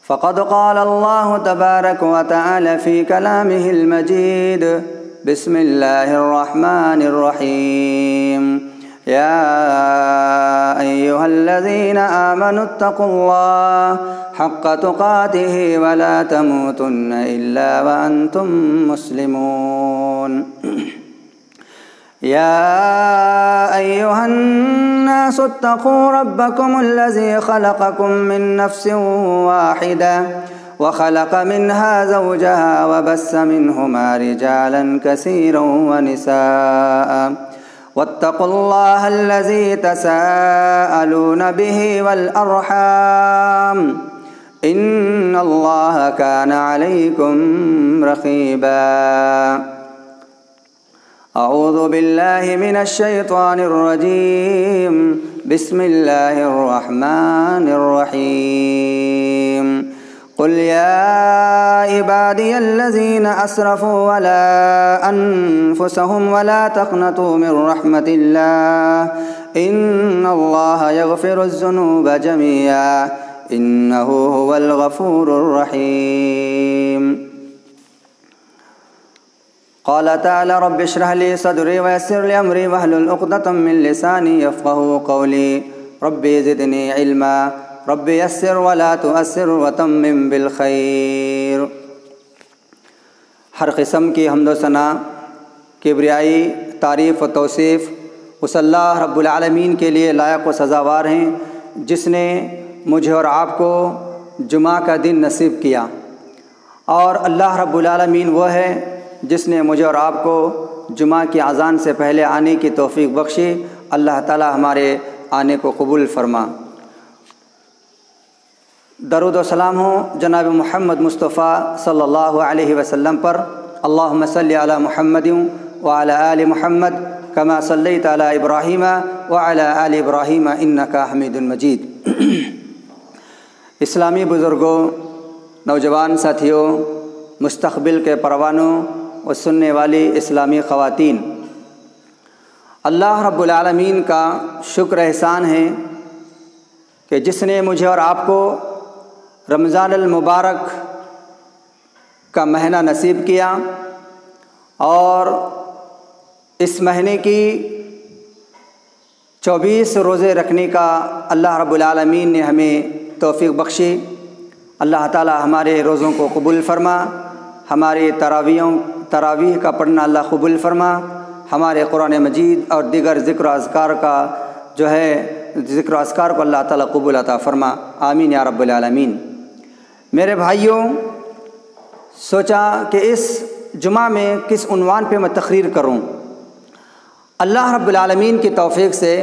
فقد قال الله تبارك وتعالى في كلامه المجيد: بسم الله الرحمن الرحيم. يا أيها الذين آمنوا اتقوا الله حق تقاته ولا تموتن إلا وأنتم مسلمون. يا أيها الناس اتقوا ربكم الذي خلقكم من نفس واحدة وخلق منها زوجها وبث منهما رجالا كثيرا ونساء واتقوا الله الذي تساءلون به والأرحام إن الله كان عليكم رقيبا. أعوذ بالله من الشيطان الرجيم. بسم الله الرحمن الرحيم. قل يا عبادي الذين أسرفوا على أنفسهم ولا تقنطوا من رحمة الله إن الله يغفر الذنوب جميعا إنه هو الغفور الرحيم. قال تعالى: رب اشرح لي صدري ويسر لي أمري واحلل عقدة من لساني يفقهوا قولي رب زدني علما رب یسر ولا تؤثر وتمم بالخیر. ہر قسم کی حمد و ثنا، کبریائی، تعریف و توصیف اس اللہ رب العالمین کے لیے لائق و سزاوار ہیں جس نے مجھے اور آپ کو جمعہ کا دن نصیب کیا، اور اللہ رب العالمین وہ ہے جس نے مجھے اور آپ کو جمعہ کی اذان سے پہلے آنے کی توفیق بخشی. اللہ تعالی ہمارے آنے کو قبول فرما. درود و سلام ہو جناب محمد مصطفیٰ صلی اللہ علیہ وسلم پر. اللہم صلی علی محمد وعلی آل محمد کما صلیت علی ابراہیم وعلی آل ابراہیم انک حمید مجید. اسلامی بزرگوں، نوجوان ساتھیوں، مستقبل کے پروانوں اور سننے والی اسلامی خواتین، اللہ رب العالمین کا شکر احسان ہے کہ جس نے مجھے اور آپ کو رمضان المبارک کا مہینہ نصیب کیا، اور اس مہینے کی 24 روزے رکھنے کا اللہ رب العالمین نے ہمیں توفیق بخشی. اللہ تعالی ہمارے روزوں کو قبول فرما، ہمارے تراویح کا پڑھنا اللہ قبول فرما، ہمارے قرآن مجید اور دیگر ذکر و اذکار کو اللہ تعالی قبول عطا فرما. آمین یا رب العالمین. میرے بھائیوں، سوچا کہ اس جمعہ میں کس عنوان پہ میں تقریر کروں. اللہ رب العالمین کی توفیق سے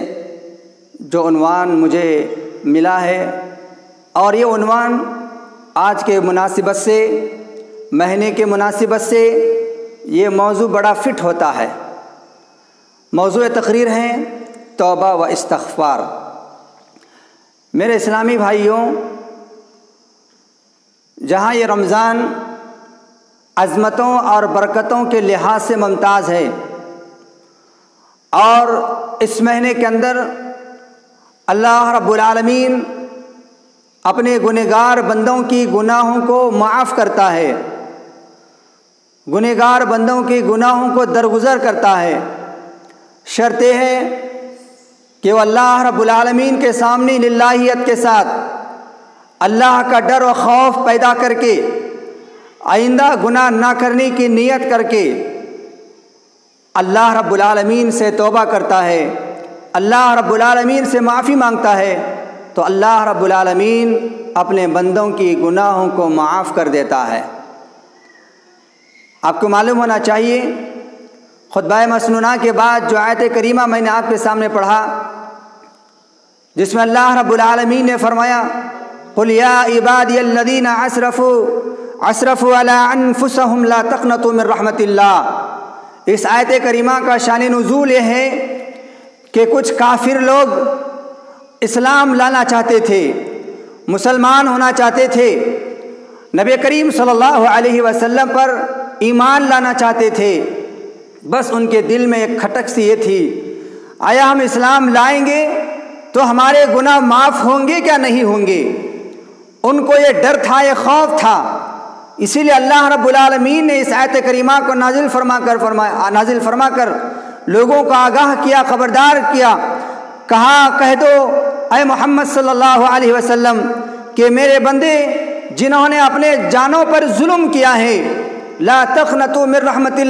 جو عنوان مجھے ملا ہے، اور یہ عنوان آج کے مناسبت سے، مہینے کے مناسبت سے یہ موضوع بڑا فٹ ہوتا ہے. موضوع تقریر ہے توبہ و استغفار. میرے اسلامی بھائیوں، جہاں یہ رمضان عظمتوں اور برکتوں کے لحاظ سے ممتاز ہے، اور اس مہینے کے اندر اللہ رب العالمین اپنے گنہگار بندوں کی گناہوں کو معاف کرتا ہے، گنہگار بندوں کی گناہوں کو درگزر کرتا ہے. شرط یہ ہے کہ وہ اللہ رب العالمین کے سامنے للہیت کے ساتھ اللہ کا ڈر و خوف پیدا کر کے، آئندہ گناہ نہ کرنے کی نیت کر کے اللہ رب العالمین سے توبہ کرتا ہے، اللہ رب العالمین سے معافی مانگتا ہے، تو اللہ رب العالمین اپنے بندوں کی گناہوں کو معاف کر دیتا ہے. آپ کو معلوم ہونا چاہیے، خطبہ مسنونہ کے بعد جو آیت کریمہ میں نے آپ کے سامنے پڑھا، جس میں اللہ رب العالمین نے فرمایا: قل یا عبادی الذین اسرفوا علی انفسہم لا تقنطوا من رحمت اللہ. اس آیت کریمہ کا شان نزول یہ ہے کہ کچھ کافر لوگ اسلام لانا چاہتے تھے، مسلمان ہونا چاہتے تھے، نبی کریم صلی اللہ علیہ وسلم پر ایمان لانا چاہتے تھے. بس ان کے دل میں ایک کھٹک سی یہ تھی، آیا ہم اسلام لائیں گے تو ہمارے گناہ معاف ہوں گے کیا نہیں ہوں گے؟ ان کو یہ ڈر تھا، یہ خوف تھا، اسی لیے اللہ رب العالمین نے اس آیت کریمہ کو نازل فرما کر لوگوں کو آگاہ کیا، خبردار کیا، کہا کہہ دو اے محمد صلی اللہ علیہ وسلم کہ میرے بندے جنہوں نے اپنے جانوں پر ظلم کیا ہے، لا تقنطوا من رحمت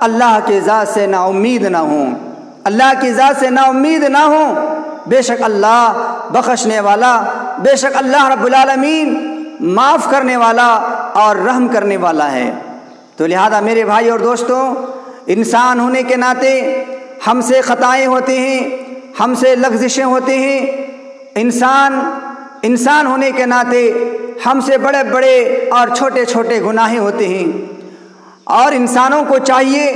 اللہ کی ذات سے نا امید نہ ہوں، اللہ کی ذات سے نا امید نہ ہوں، بے شک اللہ بخشنے والا، بے شک اللہ رب العالمین معاف کرنے والا اور رحم کرنے والا ہے۔ تو لہذا میرے بھائی اور دوستوں، انسان ہونے کے ناطے ہم سے خطائیں ہوتی ہیں، ہم سے لغزشیں ہوتی ہیں، انسان ہونے کے ناطے ہم سے بڑے بڑے اور چھوٹے چھوٹے گناہیں ہوتے ہیں، اور انسانوں کو چاہیے،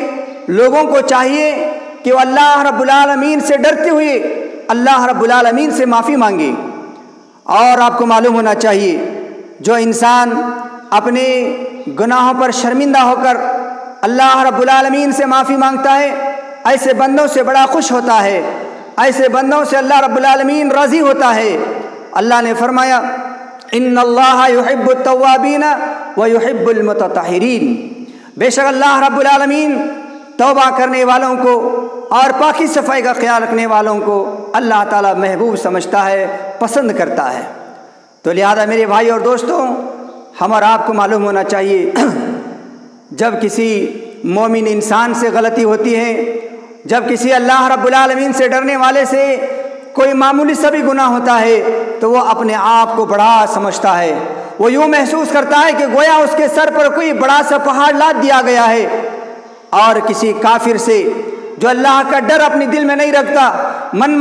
لوگوں کو چاہیے کہ وہ اللہ رب العالمین سے ڈرتے ہوئے اللہ رب العالمین سے معافی مانگے۔ اور آپ کو معلوم ہونا چاہیے جو انسان اپنے گناہوں پر شرمندہ ہو کر اللہ رب العالمین سے معافی مانگتا ہے، ایسے بندوں سے بڑا خوش ہوتا ہے، ایسے بندوں سے اللہ رب العالمین راضی ہوتا ہے۔ اللہ نے فرمایا ان اللہ یحب التوابین ویحب المتطہرین، بے شک اللہ رب العالمین توبہ کرنے والوں کو اور پاکی صفائی کا خیال رکھنے والوں کو اللہ تعالیٰ محبوب سمجھتا ہے، پسند کرتا ہے۔ تو لہذا میرے بھائی اور دوستوں، ہم اور آپ کو معلوم ہونا چاہیے جب کسی مومن انسان سے غلطی ہوتی ہے، جب کسی اللہ رب العالمین سے ڈرنے والے سے کوئی معمولی سا بھی گناہ ہوتا ہے تو وہ اپنے آپ کو بڑا سمجھتا ہے، وہ یوں محسوس کرتا ہے کہ گویا اس کے سر پر کوئی بڑا سا پہاڑ لاد دیا گیا ہے۔ اور کسی کافر سے جو اللہ کا ڈر اپنے دل میں نہیں رکھتا، من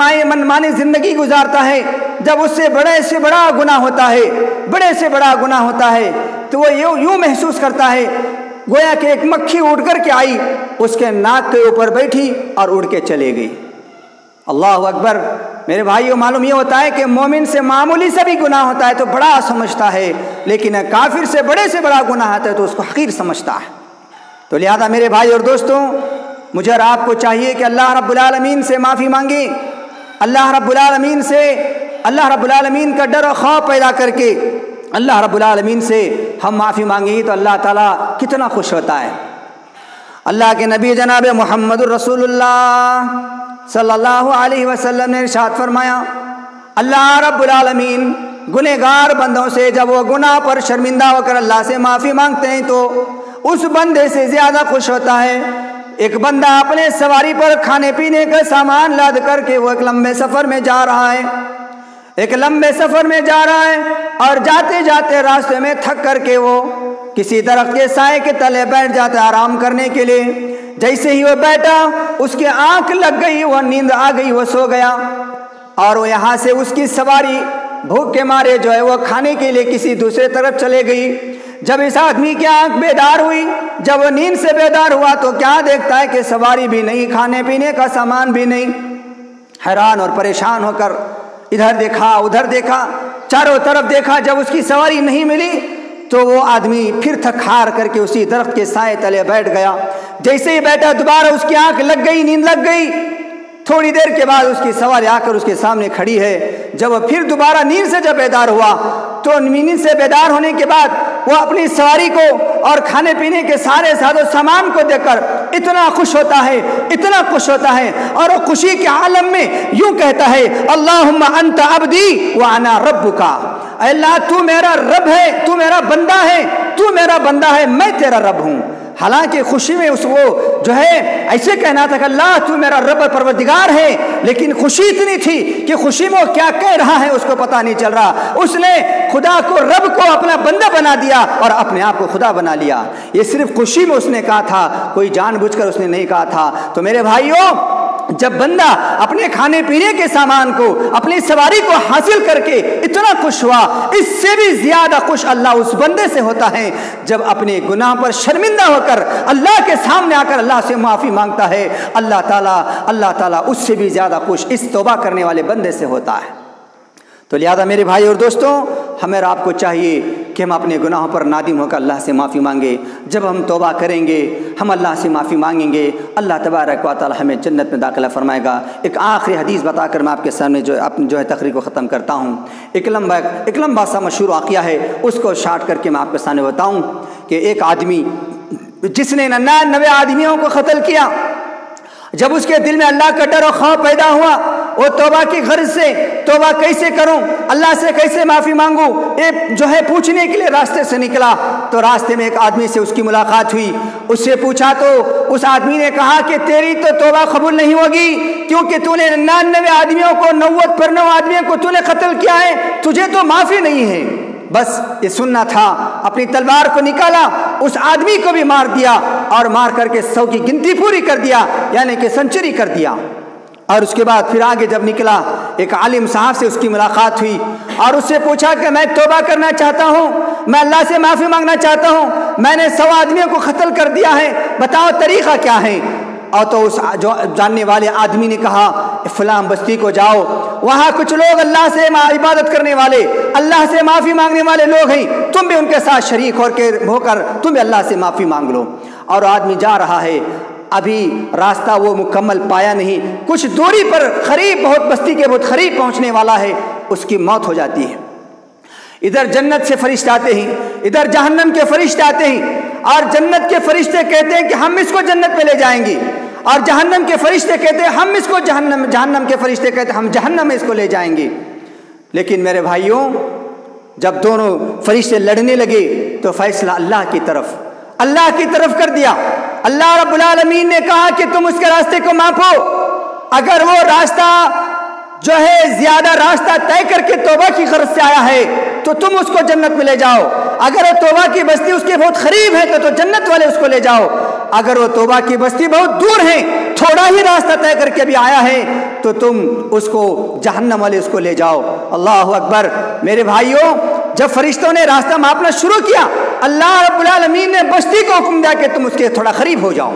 مانی زندگی گزارتا ہے، جب اس سے بڑے سے بڑا گناہ ہوتا ہے، بڑے سے بڑا گناہ ہوتا ہے تو وہ یوں محسوس کرتا ہے گویا کہ ایک مکھی اڑ کر کے آئی، اس کے ناک کے اوپر بیٹھی اور اڑ کے چلے گئی۔ اللہ اکبر۔ میرے بھائیو، معلوم یہ ہوتا ہے کہ مومن سے معمولی سے بھی گناہ ہوتا ہے تو بڑا سمجھتا ہے، لیکن کافر سے بڑا گناہ آتا ہے تو اس کو حقیر سمجھتا ہے۔ تو لہذا میرے بھائی اور دوستوں، مجھے اور آپ کو چاہیے کہ اللہ رب العالمین سے معافی مانگیں، اللہ رب العالمین کا ڈر و خوف پیدا کر کے اللہ رب العالمین سے ہم معافی مانگیں تو اللہ تعالیٰ کتنا خوش ہوتا ہے۔ اللہ کے نبی جناب محمد الرسول اللہ صلی اللہ علیہ وسلم نے ارشاد فرمایا، اللہ رب العالمین گنہگار بندوں سے جب وہ گناہ پر شرمندہ ہو کر اللہ سے معافی مانگتے ہیں تو اس بندے سے زیادہ خوش ہوتا ہے۔ ایک بندہ اپنے سواری پر کھانے پینے کا سامان لاد کر کے وہ ایک لمبے سفر میں جا رہا ہے، اور جاتے جاتے راستے میں تھک کر کے وہ کسی درخت کے سائے کے تلے بیٹھ جاتا ہے آرام کرنے کے لیے۔ جیسے ہی وہ بیٹھا، اس کی آنکھ لگ گئی، وہ نیند آ گئی، وہ سو گیا، اور وہ یہاں سے اس کی سواری بھوک کے مارے جو ہے وہ کھانے کے لیے کسی دوسرے طرف چلے گئی۔ جب اس آدمی کی آنکھ بیدار ہوئی، جب وہ نیند سے بیدار ہوا تو کیا دیکھتا ہے کہ سواری بھی نہیں، کھانے پینے کا سامان بھی نہیں۔ حیران اور پریشان ہو کر ادھر دیکھا ادھر دیکھا، چاروں طرف دیکھا، جب اس کی سواری نہیں ملی تو وہ آدمی پھر تھک ہار کر کے اسی درخت کے سائے تلے بیٹھ گیا۔ جیسے ہی بیٹھا دوبارہ اس کی آنکھ لگ گئی، نیند لگ گئی۔ تھوڑی دیر کے بعد اس کی سواری آ کر اس کے سامنے کھڑی ہے۔ جب وہ پھر دوبارہ نیند سے جب بیدار ہوا تو نیند سے بیدار ہونے کے بعد وہ اپنی سواری کو اور کھانے پینے کے سارے ساز و سامان کو دیکھ کر اتنا خوش ہوتا ہے، اور وہ خوشی کے عالم میں یوں کہتا ہے، اللہم انت عبدی وانا ربک، اے اللہ تو میرا رب ہے، تو میرا بندہ ہے، میں تیرا رب ہوں۔ حالانکہ خوشی میں اس وہ جو ہے ایسے کہنا تھا کہ اللہ تو میرا رب پروردگار ہے، لیکن خوشی اتنی تھی کہ خوشی میں وہ کیا کہہ رہا ہے اس کو پتہ نہیں چل رہا۔ اس نے خدا کو، رب کو اپنا بندہ بنا دیا اور اپنے آپ کو خدا بنا لیا۔ یہ صرف خوشی میں اس نے کہا تھا، کوئی جان بوجھ کر اس نے نہیں کہا تھا۔ تو میرے بھائیوں، جب بندہ اپنے کھانے پینے کے سامان کو، اپنی سواری کو حاصل کر کے اتنا خوش ہوا، اس سے بھی زیادہ خوش اللہ اس بندے سے ہوتا ہے جب اپنے گناہ پر شرمندہ ہو کر اللہ کے سامنے آ کر اللہ سے معافی مانگتا ہے۔ اللہ تعالیٰ اس سے بھی زیادہ خوش اس توبہ کرنے والے بندے سے ہوتا ہے۔ تو لہذا میرے بھائی اور دوستوں، ہمیں آپ کو چاہیے کہ ہم اپنے گناہوں پر نادم ہو کر اللہ سے معافی مانگے۔ جب ہم توبہ کریں گے، ہم اللہ سے معافی مانگیں گے، اللہ تبارک و تعالی ہمیں جنت میں داخلہ فرمائے گا۔ ایک آخری حدیث بتا کر میں آپ کے سامنے جو ہے تقریر کو ختم کرتا ہوں۔ ایک لمبا سا مشہور واقعہ ہے، اس کو شارٹ کر کے میں آپ کے سامنے بتاؤں کہ ایک آدمی جس نے 99 آدمیوں کو قتل کیا، جب اس کے دل میں اللہ کا ڈر و خوف پیدا ہوا، وہ توبہ کی غرض سے توبہ کیسے کروں، اللہ سے کیسے معافی مانگوں، پوچھنے کے لیے راستے سے نکلا تو راستے میں ایک آدمی سے اس کی ملاقات ہوئی۔ اس سے پوچھا تو اس آدمی نے کہا کہ تیری تو توبہ قبول نہیں ہوگی، کیونکہ تو نے 99 آدمیوں کو 90 آدمیوں کو تو نے قتل کیا ہے، تجھے تو معافی نہیں ہے۔ بس یہ سننا تھا، اپنی تلوار کو نکالا، اس آدمی کو بھی مار دیا اور مار کر کے 100 کی گنتی پوری کر دیا، یعنی کہ سنچری کر دیا۔ اور اس کے بعد پھر آگے جب نکلا، ایک عالم صاحب سے اس کی ملاقات ہوئی اور اس سے پوچھا کہ میں توبہ کرنا چاہتا ہوں، میں اللہ سے معافی مانگنا چاہتا ہوں، میں نے 100 آدمیوں کو قتل کر دیا ہے، بتاؤ طریقہ کیا ہے۔ اور تو اس جو جاننے والے آدمی نے کہا فلاں بستی کو جاؤ، وہاں کچھ لوگ اللہ سے عبادت کرنے والے، اللہ سے معافی مانگنے والے لوگ ہیں، تم بھی ان کے ساتھ شریک ہو کر تم بھی اللہ سے معافی مانگ لو۔ اور آدمی جا رہا ہے، ابھی راستہ وہ مکمل پایا نہیں، کچھ دوری پر بستی کے بہت قریب پہنچنے والا ہے، اس کی موت ہو جاتی ہے۔ ادھر جنت سے فرشتے آتے ہیں، ادھر جہنم کے فرشتے آتے ہیں، اور جنت کے فرشتے کہتے ہیں کہ ہم اس کو جنت میں لے جائیں گے، اور جہنم کے فرشتے کہتے ہیں ہم اس کو جہنم کے فرشتے کہتے ہیں ہم جہنم میں اس کو لے جائیں گے۔ لیکن میرے بھائیوں، جب دونوں فرشتے لڑنے لگے تو فیصلہ اللہ کی طرف کر دیا۔ اللہ رب العالمین نے کہا کہ تم اس کے راستے کو ماپو، اگر وہ راستہ زیادہ راستہ طے کر کے توبہ کی غرض سے آیا ہے تو تم اس کو جنت میں لے جاؤ، اگر وہ توبہ کی بستی اس کے بہت قریب ہے تو جنت والے اس کو لے جاؤ، اگر وہ توبہ کی بستی بہت دور ہے، تھوڑا ہی راستہ طے کر کے بھی آیا ہے تو تم اس کو جہنم والے اس کو لے جاؤ۔ اللہ اکبر۔ میرے بھائیوں، جب فرشتوں نے راستہ ماپنا شروع کیا، اللہ رب العالمین نے بستی کو حکم دیا کہ تم اس کے تھوڑا قریب ہو جاؤ۔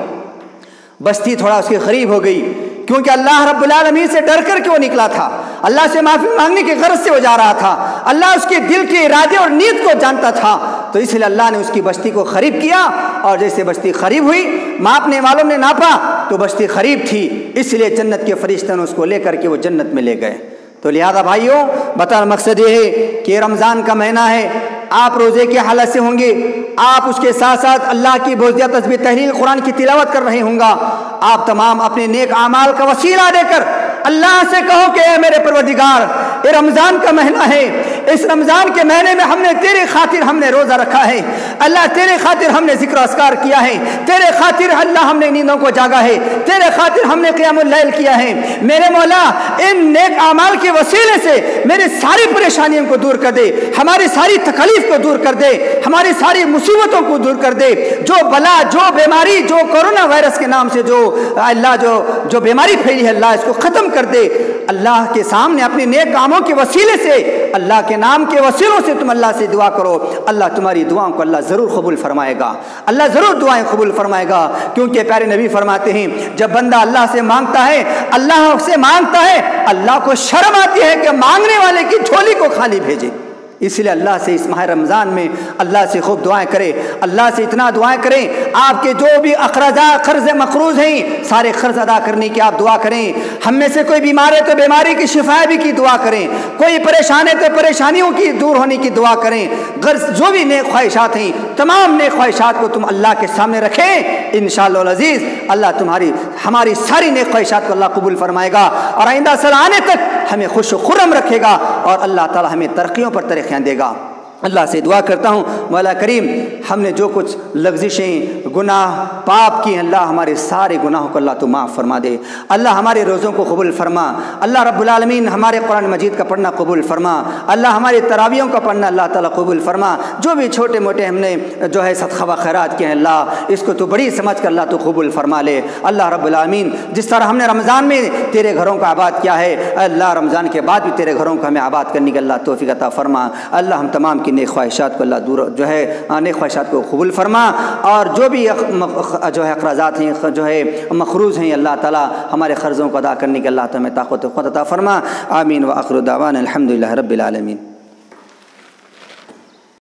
بستی تھوڑا اس کے قریب ہو گئی، کیونکہ اللہ رب العالمین سے ڈر کر کے وہ نکلا تھا، اللہ سے معافی مانگنے کی غرض سے وہ جا رہا تھا، اللہ اس کے دل کے ارادے اور نیت کو جانتا تھا، تو اس لیے اللہ نے اس کی بستی کو قریب کیا، اور جیسے بستی قریب ہوئی، ماپنے والوں نے ناپا تو بستی قریب تھی، اس لیے جنت کے فرشتوں نے اس کو لے کر کے وہ جنت میں لے گئے۔ تو لہذا بھائیوں، بتانا مقصد یہ ہے کہ رمضان کا مہینہ ہے، آپ روزے کی حالت سے ہوں گے، آپ اس کے ساتھ ساتھ اللہ کی بہت زیادہ تسبیح تحلیل قرآن کی تلاوت کر رہے ہوں گا، آپ تمام اپنے نیک اعمال کا وسیلہ دے کر اللہ سے کہو کہ اے میرے پروردگار، یہ رمضان کا مہینہ ہے، اس رمضان کے مہینے میں ہم نے تیرے خاطر ہم نے روزہ رکھا ہے، اللہ تیرے خاطر ہم نے ذکر و اذکار کیا ہے، تیرے خاطر اللہ ہم نے نیندوں کو جاگا ہے، تیرے خاطر ہم نے قیام اللیل کیا ہے، میرے مولا ان نیک اعمال کے وسیلے سے میری ساری پریشانیوں کو دور کر دے، ہماری ساری تکلیف کو دور کر دے، ہماری ساری مصیبتوں کو دور کر دے، جو بلا، جو بیماری، جو کورونا وائرس کے نام سے جو بیماری پھیلی ہے، اللہ اس کو ختم کر دے۔ اللہ کے سامنے اپنے نیک کاموں کے وسیلے سے، اللہ کے نام کے وسیلوں سے تم اللہ سے دعا کرو، اللہ تمہاری دعاؤں کو اللہ ضرور قبول فرمائے گا، اللہ ضرور دعائیں قبول فرمائے گا، کیونکہ پیارے نبی فرماتے ہیں جب بندہ اللہ سے مانگتا ہے، اللہ کو شرم آتی ہے کہ مانگنے والے کی جھولی کو خالی بھیجے، اس لیے اللہ سے اس ماہ رمضان میں اللہ سے خوب دعائیں کریں، اللہ سے اتنا دعائیں کریں، آپ کے جو بھی قرض مقروض ہیں سارے قرض ادا کرنے کی آپ دعا کریں، ہم میں سے کوئی بیمار ہے تو بیماری کی شفا بھی کی دعا کریں، کوئی پریشان ہے تو پریشانیوں کی دور ہونے کی دعا کریں، غرض جو بھی نیک خواہشات ہیں تمام نیک خواہشات کو تم اللہ کے سامنے رکھیں، انشاءاللہ العزیز اللہ ہماری ساری نیک خواہشات کو اللہ قبول فرمائے گا، اور آئندہ سال آنے تک ہمیں خوش و خرم رکھے گا، اور اللہ تعالی ہمیں ترقیوں پر ترقیاں دے گا۔ اللہ سے دعا کرتا ہوں مولا کریم، ہم نے جو کچھ لغزشیں، گناہ، پاپ کی، اللہ ہمارے سارے گناہوں کو اللہ تو معاف فرما دے، اللہ ہمارے روزوں کو قبول فرما، اللہ رب العالمین ہمارے قرآن مجید کا پڑھنا قبول فرما، اللہ ہمارے تراویحوں کا پڑھنا اللہ تعالیٰ قبول فرما، جو بھی چھوٹے موٹے ہم نے صدقہ و خیرات کیے ہیں اللہ اس کو تو بڑی سمجھ کر اللہ تو قبول فرما لے، اللہ رب العالمین جس طرح ہم نے رمضان میں تیرے گھروں کو آباد کیا ہے، اللہ رمضان کے بعد بھی تیرے گھروں کو ہمیں آباد کرنے کا اللہ توفیق عطا فرما، اللہ ہم تمام کی نیک خواہشات کو اللہ دور نیک خواہشات کو قبول فرما، اور جو بھی اخراجات ہیں مقروض ہیں اللہ تعالیٰ ہمارے قرضوں کو ادا کرنے کے اللہ تعالیٰ ہمیں طاقت و قوت عطا فرما، آمین، وآخر دعوانا الحمدللہ رب العالمین۔